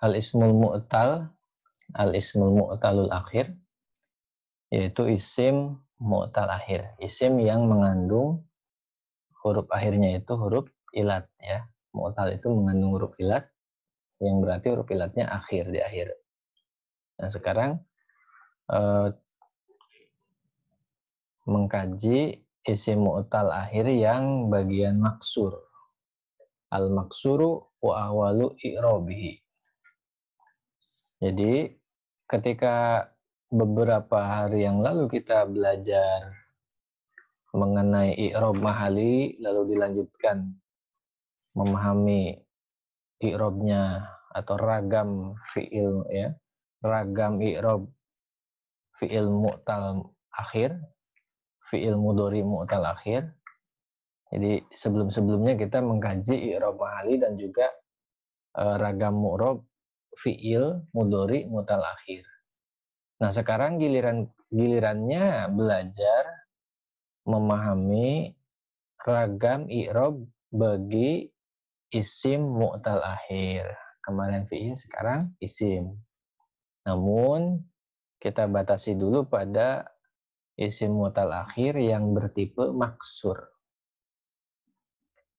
al-ismul mu'tal, al-ismul mu'talul akhir, yaitu isim mu'tal akhir, isim yang mengandung huruf akhirnya itu huruf ilat ya. Mu'tal itu mengandung huruf ilat yang berarti huruf ilatnya akhir, di akhir. Nah, sekarang mengkaji isim mu'tal akhir yang bagian maksur. Al-maksuru wa ahwalu i'robihi. Jadi ketika beberapa hari yang lalu kita belajar mengenai i'rob mahali, lalu dilanjutkan memahami i'robnya atau ragam fi'il ya, ragam i'rob fi'il mu'tal akhir, fi'il mudhari mu'tal akhir. Jadi sebelum-sebelumnya kita mengkaji i'rob mahali dan juga ragam mu'rob fi'il mudhari mu'tal akhir. Nah, sekarang gilirannya belajar memahami ragam i'rob bagi isim mu'tal akhir. Kemarin fi'il, sekarang isim. Namun kita batasi dulu pada isim mu'tal akhir yang bertipe maksur.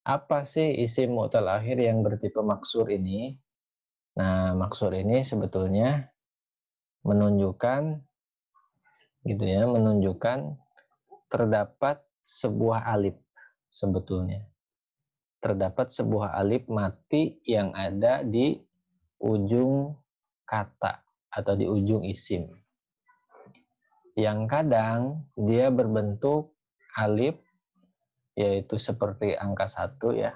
Apa sih isim mu'tal akhir yang bertipe maksur ini? Nah, maksur ini sebetulnya menunjukkan gitu ya, menunjukkan terdapat sebuah alif sebetulnya. Terdapat sebuah alif mati yang ada di ujung kata atau di ujung isim. Yang kadang dia berbentuk alif, yaitu seperti angka 1 ya.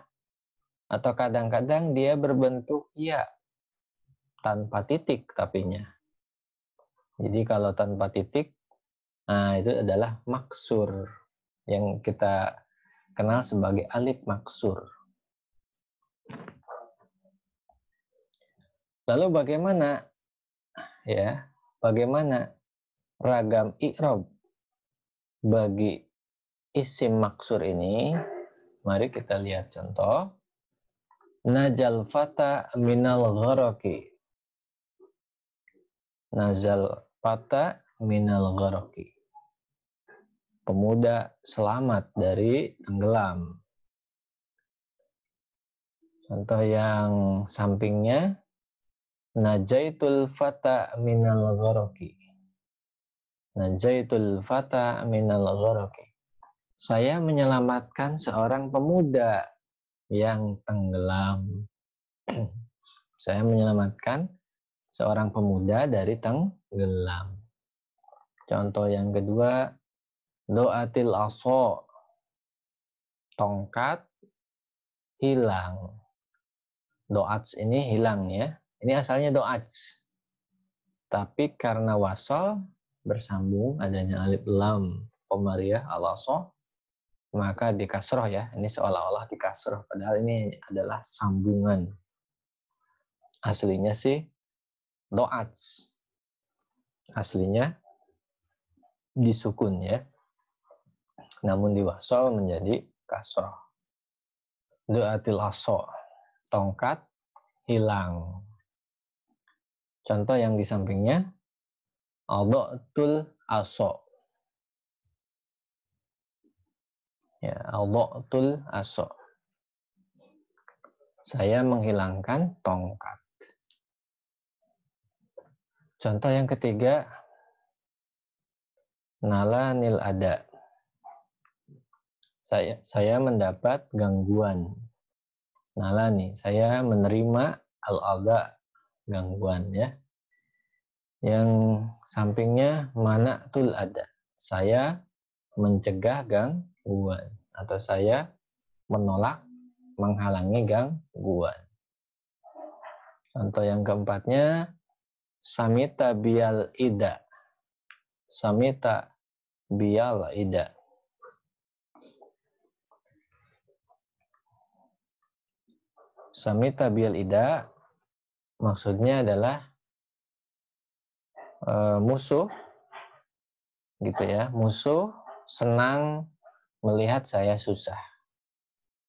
Atau kadang-kadang dia berbentuk ya tanpa titik tapinya. Jadi kalau tanpa titik, nah itu adalah maksur yang kita kenal sebagai alif maksur. Lalu bagaimana ya? Bagaimana ragam i'rob bagi isim maksur ini? Mari kita lihat contoh. Najal fata minal gharaqi. Nazal fata minal gharaqi. Pemuda selamat dari tenggelam. Contoh yang sampingnya, najaitul fata minal gharaqi. Najaitul fata minal gharaqi. Saya menyelamatkan seorang pemuda yang tenggelam. Saya menyelamatkan seorang pemuda dari tenggelam. Contoh yang kedua, doatil aso. Tongkat hilang. Doats ini hilang ya. Ini asalnya doats. Tapi karena wasal bersambung adanya alif lam komariah al-aso, maka dikasroh ya. Ini seolah-olah dikasroh, padahal ini adalah sambungan. Aslinya sih doats. Aslinya disukun ya. Namun diwasal menjadi kasroh. Doatil aso. Tongkat hilang. Contoh yang di sampingnya, aldo'tul aso. Ya, aldo'tul aso. Saya menghilangkan tongkat. Contoh yang ketiga, nala nil ada. Saya mendapat gangguan. Nala nih, saya menerima al-ada, gangguan ya. Yang sampingnya mana tul ada. Saya mencegah gangguan atau saya menolak, menghalangi gangguan. Contoh yang keempatnya, samita bial ida. Samita bial ida. Samita bial ida maksudnya adalah musuh gitu ya. Musuh senang melihat saya susah.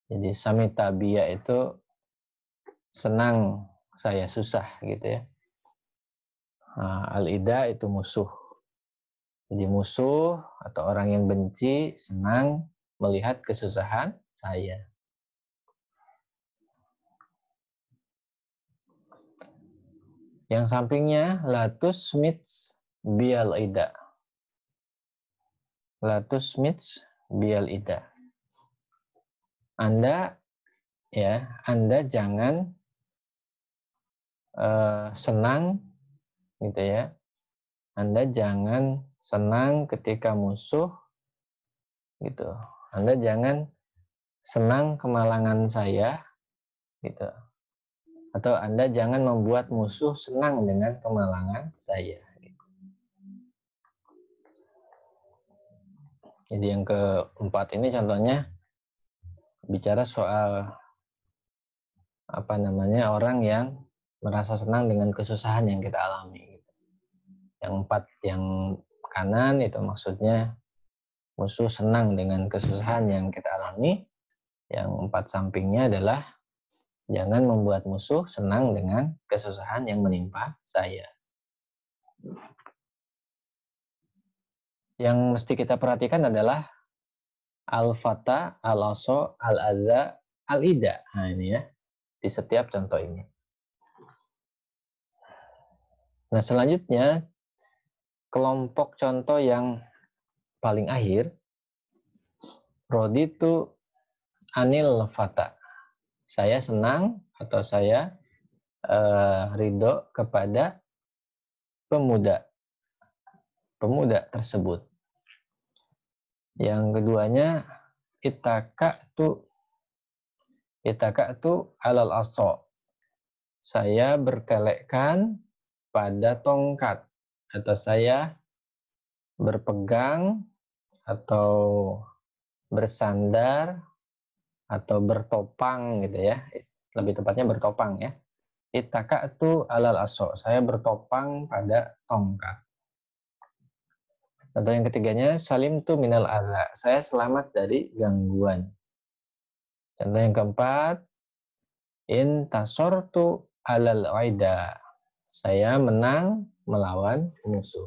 Jadi samita biya itu senang saya susah gitu ya. Al-ida itu musuh. Jadi musuh atau orang yang benci senang melihat kesusahan saya. Yang sampingnya latus mits bial ida. Latus mits bial ida. Anda jangan senang gitu ya. Anda jangan senang ketika musuh gitu. Anda jangan senang kemalangan saya gitu. Atau Anda jangan membuat musuh senang dengan kemalangan saya. Jadi yang keempat ini contohnya bicara soal orang yang merasa senang dengan kesusahan yang kita alami. Yang empat yang kanan itu maksudnya musuh senang dengan kesusahan yang kita alami. Yang empat sampingnya adalah jangan membuat musuh senang dengan kesusahan yang menimpa saya. Yang mesti kita perhatikan adalah al-fata, al-aso, al-adza, al-ida. Nah ini ya, di setiap contoh ini. Nah selanjutnya, kelompok contoh yang paling akhir, roditu anil fata. Saya senang atau saya ridho kepada pemuda tersebut. Yang keduanya itaka tu alal aso. Saya berkelekkan pada tongkat atau saya berpegang atau bersandar atau bertopang gitu ya. Lebih tepatnya bertopang ya. Itaka tu alal aso. Saya bertopang pada tongkat. Contoh yang ketiganya, salim tu minal adza. Saya selamat dari gangguan. Contoh yang keempat, in tasortu alal aida. Saya menang melawan musuh.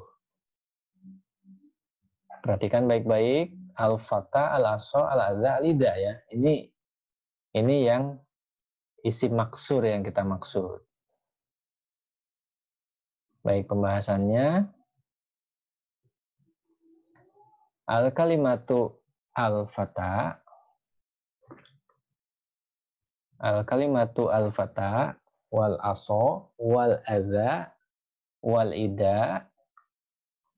Perhatikan baik-baik, al-fata, al-aso, al-adza, al-ida ya. Ini yang isi maksur yang kita maksud. Baik pembahasannya. Al-kalimatu al-fata. Al-kalimatu al-fata wal aso wal adza wal ida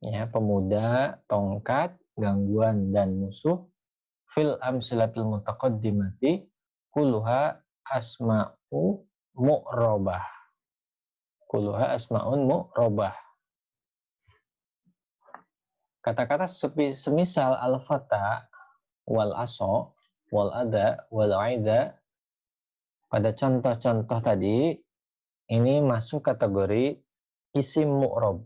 ya, pemuda, tongkat, gangguan dan musuh fil amsilatul mutaqaddimati kulluha asma'u mu'robah. Kulluha asma'un mu'robah. Kata-kata semisal al-fata wal aso wal adza wal aida pada contoh-contoh tadi ini masuk kategori isim mu'rob.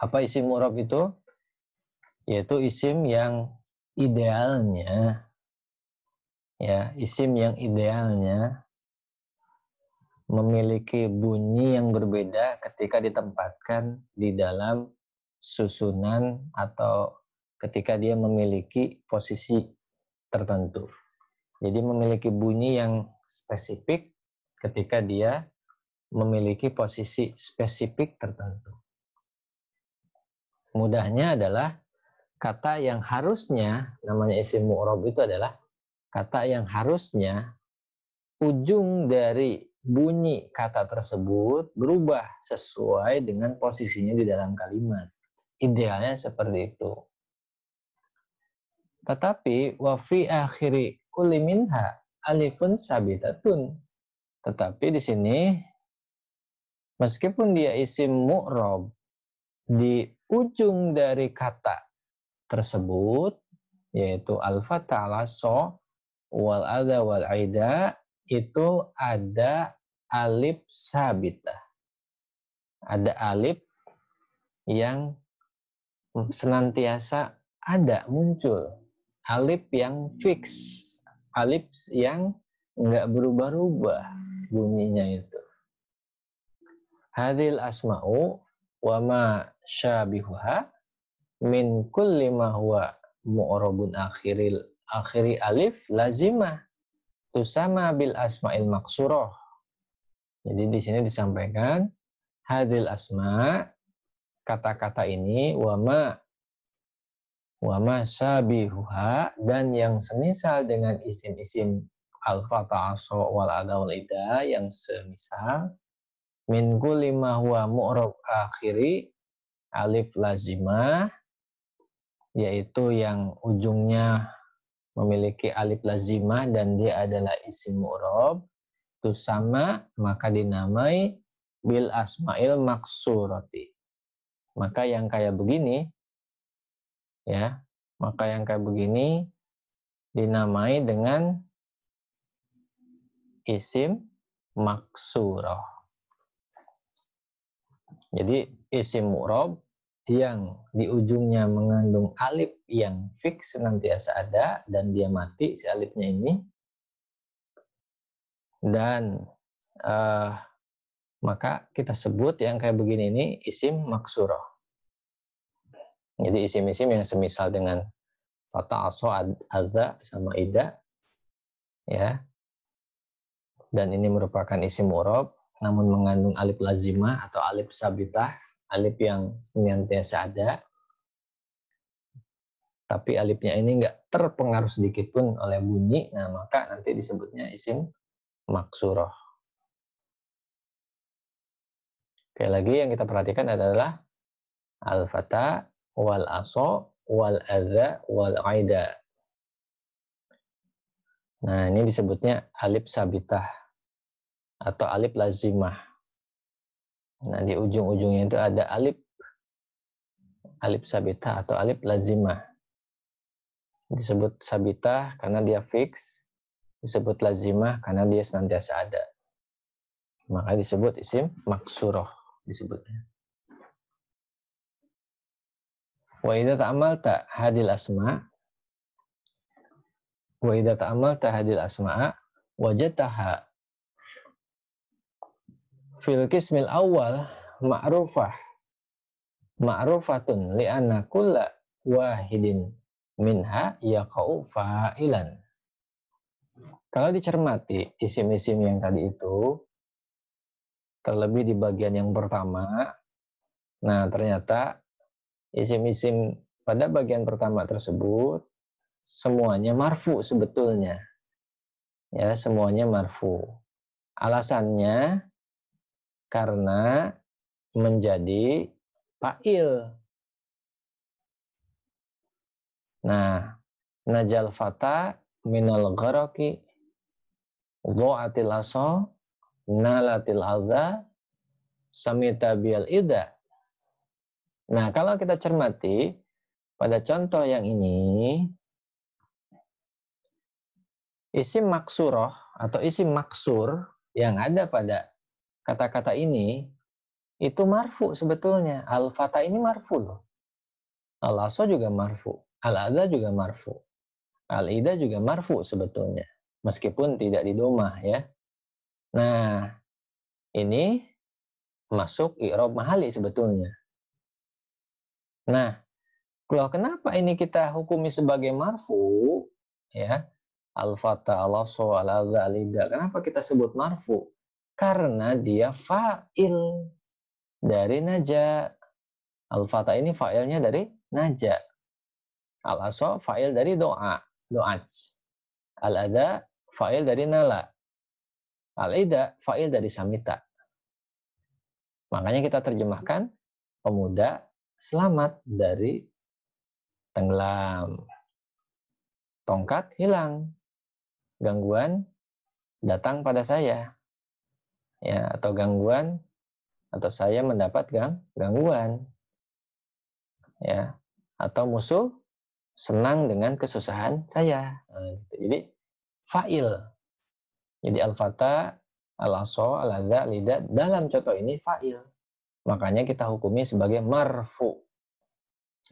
Apa isim mu'rob itu? Yaitu isim yang idealnya memiliki bunyi yang berbeda ketika ditempatkan di dalam susunan atau ketika dia memiliki posisi tertentu. Jadi memiliki bunyi yang spesifik ketika dia memiliki posisi spesifik tertentu. Mudahnya adalah kata yang harusnya, namanya isim mu'rob itu adalah kata yang harusnya ujung dari bunyi kata tersebut berubah sesuai dengan posisinya di dalam kalimat. Idealnya seperti itu. Tetapi wa fi akhiri kulli minha alifun sabitatun. Tetapi di sini meskipun dia isim mu'rob, di ujung dari kata tersebut yaitu al-fata, al-aso, wal adza wal aida itu ada alif sabitah. Ada alif yang senantiasa ada muncul. Alif yang fix. Alif yang nggak berubah-ubah bunyinya itu. Hadhil asma'u wa ma syabihuha min kulli ma huwa mu'rabun akhiri alif lazimah tusama bil asma'il maksurah. Jadi di sini disampaikan hadhil asma, kata-kata ini, wa ma syabihuha, dan yang semisal dengan isim-isim al-fatah, aso, wal ada, wal ida, yang semisal min kulli ma huwa mu'rab akhiri alif lazimah, yaitu yang ujungnya memiliki alif lazimah dan dia adalah isim mu'rab, itu sama maka dinamai bil asma'il maksurati. Maka yang kayak begini ya, maka yang kayak begini dinamai dengan isim maksurah. Jadi isim mu'rab yang di ujungnya mengandung alif yang fix senantiasa ada dan dia mati si alifnya ini, dan maka kita sebut yang kayak begini ini isim maksurah. Jadi isim-isim yang semisal dengan fatah, aso, adza sama ida ya, dan ini merupakan isim mu'rab namun mengandung alif lazimah atau alif sabitah, alif yang senantiasa ada, tapi alifnya ini enggak terpengaruh sedikit pun oleh bunyi, nah maka nanti disebutnya isim maksurah. Oke, lagi yang kita perhatikan adalah al-fata, wal aso, wal adza, wal aida. Nah, ini disebutnya alif sabitah atau alif lazimah. Nah, di ujung-ujungnya itu ada alif sabitah atau alif lazimah. Disebut sabitah karena dia fix, disebut lazimah karena dia senantiasa ada. Maka disebut isim maksurah disebutnya. Wa idza ta'amalta hadil asma, wa idza ta'amalta hadil asma'a wajadtaha fil qismil awal ma'rufatun li'anna kulla wahidin minha yaqa'u fa'ilan. Kalau dicermati isim-isim yang tadi itu, terlebih di bagian yang pertama, nah ternyata isim-isim pada bagian pertama tersebut semuanya marfu sebetulnya. Ya, semuanya marfu. Alasannya karena menjadi fa'il. Nah, najal fata minal gharaqi dhu'atil asa nalatil adza samita bil ida. Nah, kalau kita cermati pada contoh yang ini, isim maksurah atau isim maksur yang ada pada kata-kata ini itu marfu sebetulnya. Al-fata ini marfu loh. Al-aso juga marfu. Al-adza juga marfu. Al-ida juga marfu sebetulnya. Meskipun tidak didomah ya. Nah, ini masuk i'rab mahali sebetulnya. Nah, kalau kenapa ini kita hukumi sebagai marfu ya? Al-fata, al-aso, al-adza, al-ida. Kenapa kita sebut marfu? Karena dia fa'il dari naja. Al-fata ini fa'ilnya dari naja. Al-aso fa'il dari doa, do'aj. Al-adza fa'il dari nala. Al-ida fa'il dari samita. Makanya kita terjemahkan pemuda selamat dari tenggelam. Tongkat hilang. Gangguan datang pada saya. Ya, atau gangguan atau saya mendapat gangguan. Ya, atau musuh senang dengan kesusahan saya. Nah, gitu. Jadi fa'il. Jadi al-fata, al-aso, al-adza, al-ida dalam contoh ini fa'il. Makanya kita hukumi sebagai marfu.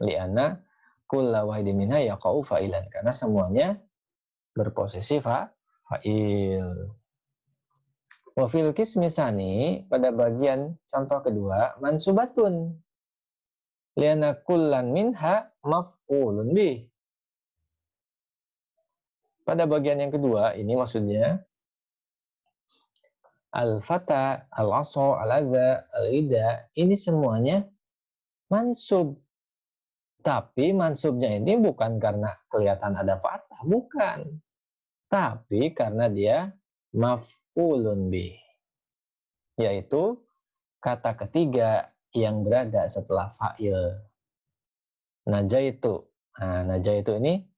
Li'anna kulla wahidin minha yaqa'u fa'ilan. Karena semuanya berposisi fa'il. Wa fil qismi tsani, pada bagian contoh kedua, mansubatun lianna kullan minha maf'ulun bih. Pada bagian yang kedua ini maksudnya al-fata, al-asa, al-adza, al-ida, ini semuanya mansub. Tapi mansubnya ini bukan karena kelihatan ada fathah, bukan. Tapi karena dia maf'ulun bih, yaitu kata ketiga yang berada setelah fa'il. Najaitu. Nah, najaitu ini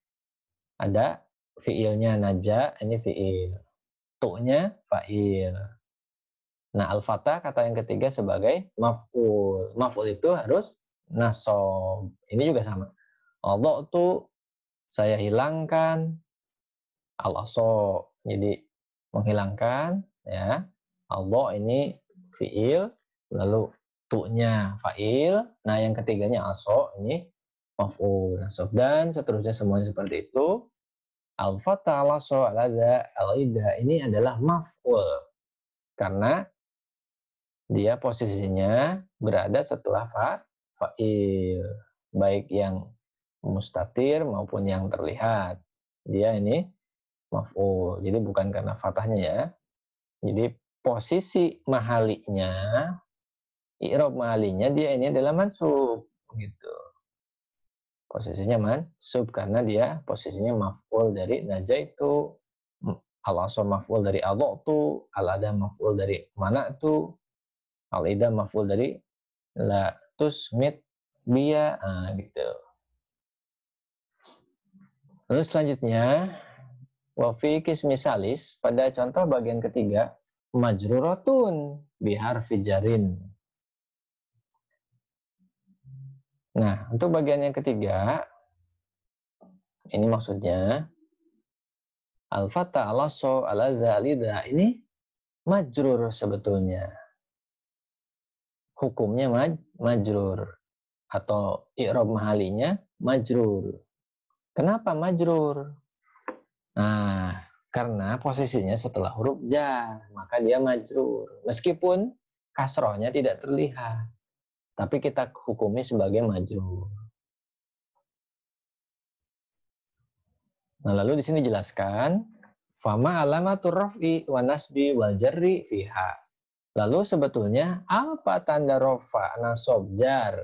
ada fiilnya naja, ini fiil. Tu-nya fa'il. Nah, al-fatah kata yang ketiga sebagai maf'ul. Maf'ul itu harus nasob. Ini juga sama. Allah tuh saya hilangkan al-aso. Jadi menghilangkan ya. Allah ini fiil, lalu tu-nya fa'il. Nah, yang ketiganya aso ini maf'ul nasob, dan seterusnya semuanya seperti itu. Al-fatah, al-aso, al-adza, al-ida ini adalah maf'ul karena dia posisinya berada setelah fa'il, baik yang mustatir maupun yang terlihat. Dia ini maf'ul. Jadi bukan karena fathahnya ya. Jadi posisi mahalinya, i'rab mahalinya dia ini adalah mansub gitu. Posisinya mansub karena dia posisinya maf'ul dari najaitu, al-asal maf'ul dari adha'tu, al-ada maf'ul dari mana'tu, al-ida maf'ul dari la tusmit biya, gitu. Lalu selanjutnya wa fi qismi salis, pada contoh bagian ketiga, majruratun biharfi jarin. Nah, untuk bagian yang ketiga ini maksudnya al-fatah, al-aso, al-adza, al-ida ini majrur sebetulnya. Hukumnya majrur atau i'rab mahalinya majrur. Kenapa majrur? Nah, karena posisinya setelah huruf jar, maka dia majrur. Meskipun kasrohnya tidak terlihat, tapi kita hukumi sebagai majrur. Nah, lalu di sini jelaskan fama alamatur raf'i wa nasbi wal jarri fiha. Lalu sebetulnya apa tanda rofa, nasob, jar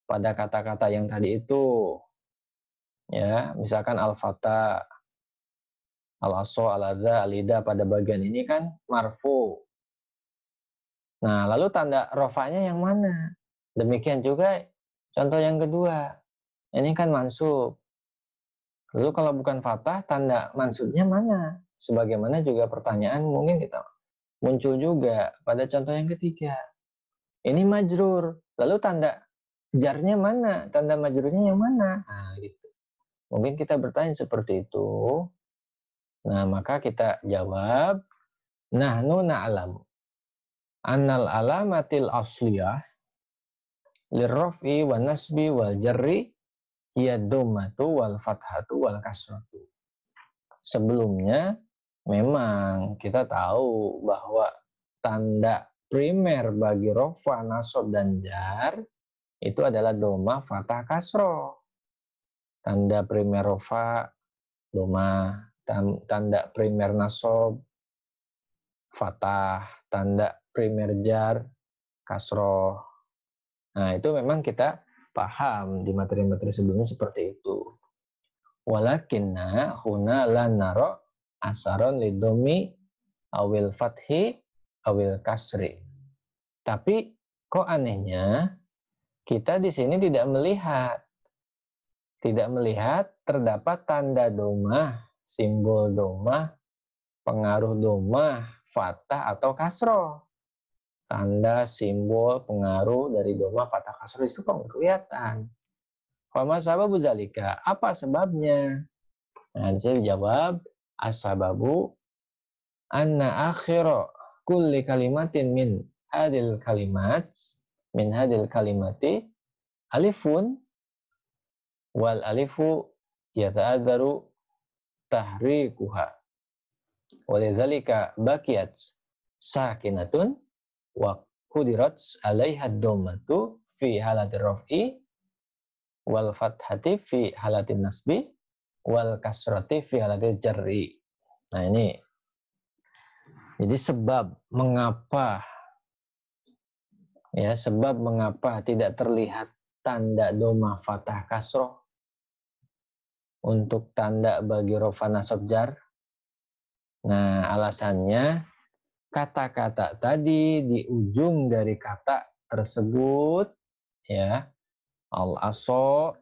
pada kata-kata yang tadi itu? Ya, misalkan al-fata, al-aso, al-adza, al-ida pada bagian ini kan marfu. Nah, lalu tanda rofanya yang mana? Demikian juga contoh yang kedua. Ini kan mansub. Lalu kalau bukan fathah, tanda mansubnya mana? Sebagaimana juga pertanyaan mungkin kita muncul juga pada contoh yang ketiga. Ini majrur. Lalu tanda jarnya mana? Tanda majrurnya yang mana? Nah, gitu. Mungkin kita bertanya seperti itu. Nah, maka kita jawab, nahnu na'lam annal alamatil asliyah lirraf'i wa nasbi wal jarri hiya dhammatu wal fathatu wal kasratu. Sebelumnya memang kita tahu bahwa tanda primer bagi rofa, nasab, dan jar itu adalah doma, fathah, kasroh. Tanda primer rofa, doma, tanda primer nasab, fathah, tanda primer jar, kasroh. Nah, itu memang kita paham di materi-materi sebelumnya seperti itu. Walakinna huna la naro asaron lidomi awil fathi awil kasri. Tapi kok anehnya kita di sini tidak melihat terdapat tanda domah, simbol domah, pengaruh domah, fathah atau kasroh. Tanda, simbol, pengaruh dari domah, fathah, kasroh itu kok nggak kelihatan. Fama sababu zalika, apa sebabnya? Nah, saya dijawab as-sababu anna akhira kulli kalimatin min hadil kalimati alifun wal alifu yata'adzaru tahrikuha. walidzalika baqiyat sakinatun wa qudirat 'alaiha dhammatu fi halatir raf'i wal fathati fi halatin nasbi wal kasrati fi halatil jarri. Nah, ini jadi sebab mengapa tidak terlihat tanda doma fathah kasroh untuk tanda bagi rofa nasab jar. Nah, alasannya kata-kata tadi di ujung dari kata tersebut, ya, al-aso,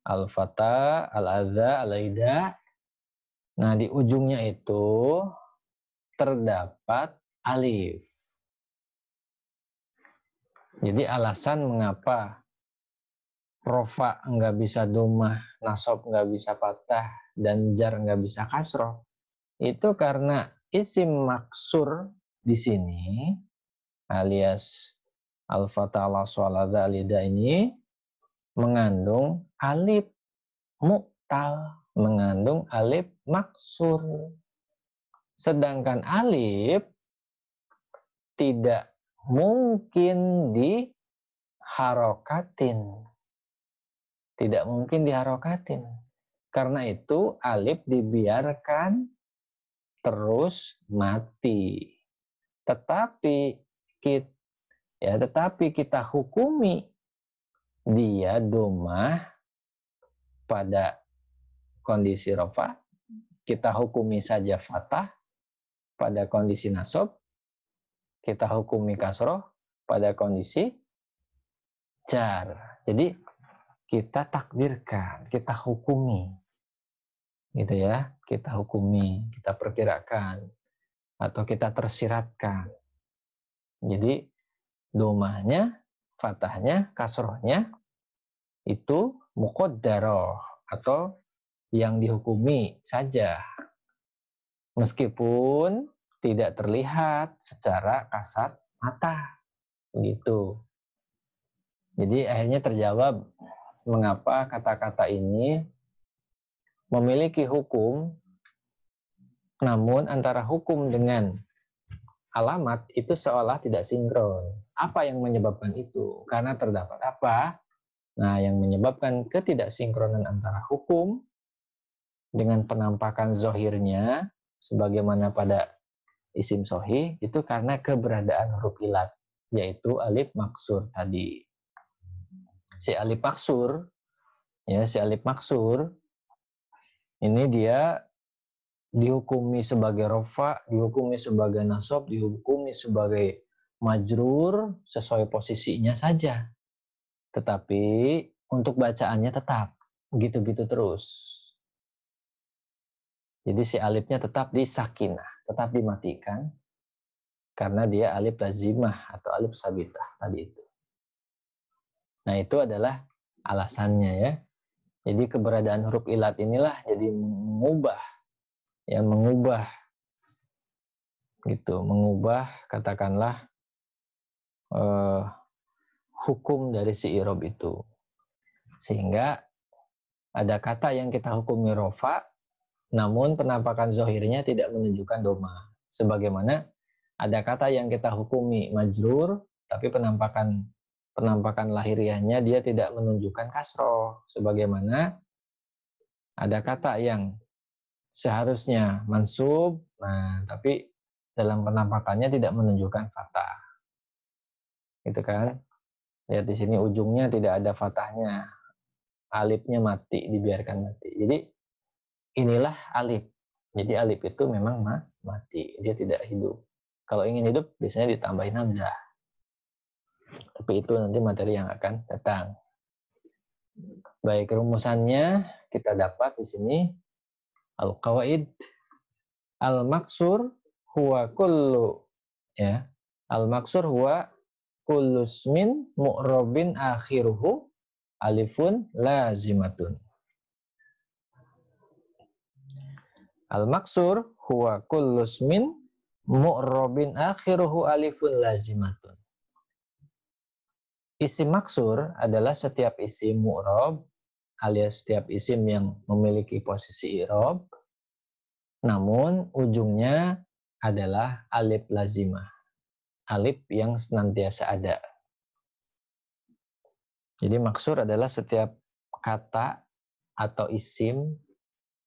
al-fata, al-adha, al-aida. Nah, di ujungnya itu terdapat alif. Jadi alasan mengapa rofa nggak bisa domah, nasab nggak bisa patah, dan jar nggak bisa kasroh, itu karena isim maksur di sini alias al-fatah al-aswalada alida ini mengandung alif mu'tal, mengandung alif maksur. Sedangkan alif tidak mungkin diharokatin. Tidak mungkin diharokatin. Karena itu alif dibiarkan terus mati. Tetapi kita hukumi dia domah pada kondisi rofa, kita hukumi saja fatah pada kondisi nasab, kita hukumi kasroh pada kondisi jar. Jadi kita takdirkan, kita hukumi, gitu ya, kita hukumi, kita perkirakan, atau kita tersiratkan. Jadi domahnya, fatahnya, kasrohnya itu muqaddarah atau yang dihukumi saja, meskipun tidak terlihat secara kasat mata, gitu. Jadi akhirnya terjawab mengapa kata-kata ini memiliki hukum, namun antara hukum dengan alamat itu seolah tidak sinkron. Apa yang menyebabkan itu? Karena terdapat apa? Nah, yang menyebabkan ketidaksinkronan antara hukum dengan penampakan zohirnya, sebagaimana pada isim sohih, itu karena keberadaan huruf ilat, yaitu alif maksur tadi. Si alif maksur ini dia dihukumi sebagai rofa, dihukumi sebagai nasab, dihukumi sebagai majrur sesuai posisinya saja. Tetapi untuk bacaannya tetap gitu-gitu terus. Jadi si alifnya tetap disakinah, tetap dimatikan karena dia alif lazimah atau alif sabitah tadi itu. Nah, itu adalah alasannya ya. Jadi keberadaan huruf ilat inilah jadi mengubah katakanlah hukum dari si i'rab itu. Sehingga ada kata yang kita hukumi rofa, namun penampakan zohirnya tidak menunjukkan doma. Sebagaimana ada kata yang kita hukumi majrur, tapi penampakan lahiriahnya dia tidak menunjukkan kasroh. Sebagaimana ada kata yang seharusnya mansub, nah tapi dalam penampakannya tidak menunjukkan fathah. Gitu kan? Lihat di sini ujungnya tidak ada fathahnya. Alifnya mati, dibiarkan mati. Jadi inilah alif. Jadi alif itu memang mati, dia tidak hidup. Kalau ingin hidup biasanya ditambahin hamzah. Tapi itu nanti materi yang akan datang. Baik, rumusannya kita dapat di sini. Al-qawaid al-maksur huwa kullu, ya. Al-maksur huwa kullu ismin mu'rabin akhiruhu alifun lazimatun. Al-maksur huwa kullu ismin mu'rabin akhiruhu alifun lazimatun. Isim maksur adalah setiap isim mu'rab alias setiap isim yang memiliki posisi i'rab namun ujungnya adalah alif lazimah, alif yang senantiasa ada. Jadi maksur adalah setiap kata atau isim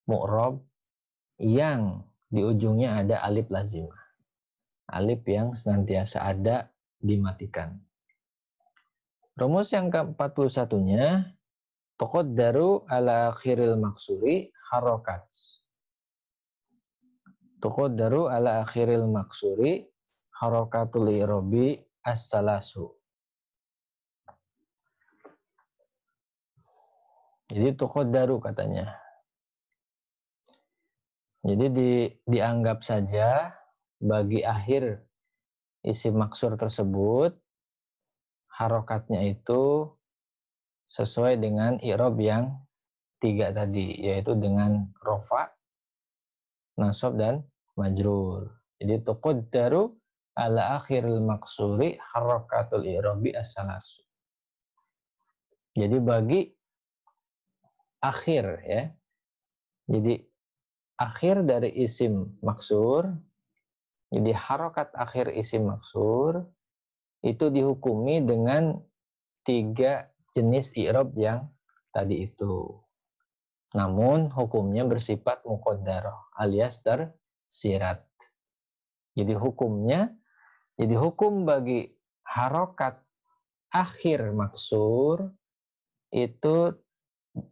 mu'rob yang di ujungnya ada alif lazimah, alif yang senantiasa ada dimatikan. Rumus yang ke-41-nya, tuqaddaru ala akhiril maksuri harokat. Tuqaddaru ala akhiril maksuri harokatul i'robi as-salasu. Jadi tuqaddaru katanya. Jadi dianggap saja bagi akhir isim maksur tersebut harokatnya itu sesuai dengan i'rob yang 3 tadi, yaitu dengan rofa, nasab, dan majrur. Jadi tuqaddaru ala akhiril maksuri harokatul i'robi as-salasu. Jadi bagi akhir ya. Jadi akhir dari isim maksur, jadi harokat akhir isim maksur itu dihukumi dengan 3 jenis i'rob yang tadi itu. Namun hukumnya bersifat muqaddarah alias tersirat. Jadi hukum bagi harokat akhir maksur itu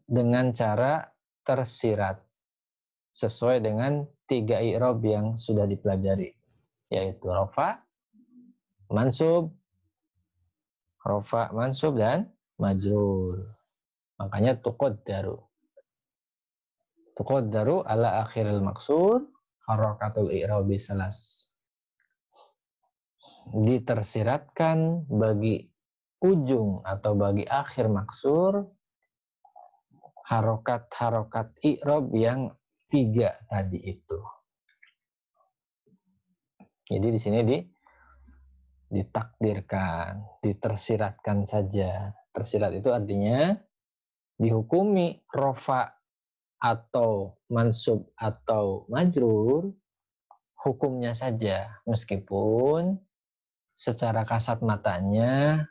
dengan cara tersirat sesuai dengan 3 i'rob yang sudah dipelajari, yaitu rofa, mansub, dan majrur. Makanya tuqaddaru ala akhiril maksur harakatul i'robi salas. Ditersiratkan bagi ujung atau bagi akhir maksur harokat i'rob yang 3 tadi itu. Jadi di sini ditakdirkan, ditersiratkan saja. Tersirat itu artinya dihukumi rofa atau mansub atau majrur hukumnya saja, meskipun secara kasat matanya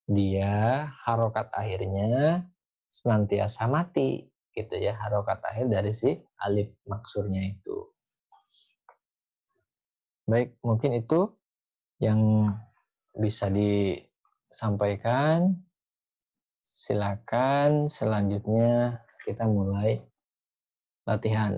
dia harokat akhirnya senantiasa mati gitu ya, harokat akhir dari si alif maksurnya itu. Baik, mungkin itu yang bisa disampaikan. Silakan selanjutnya kita mulai latihan.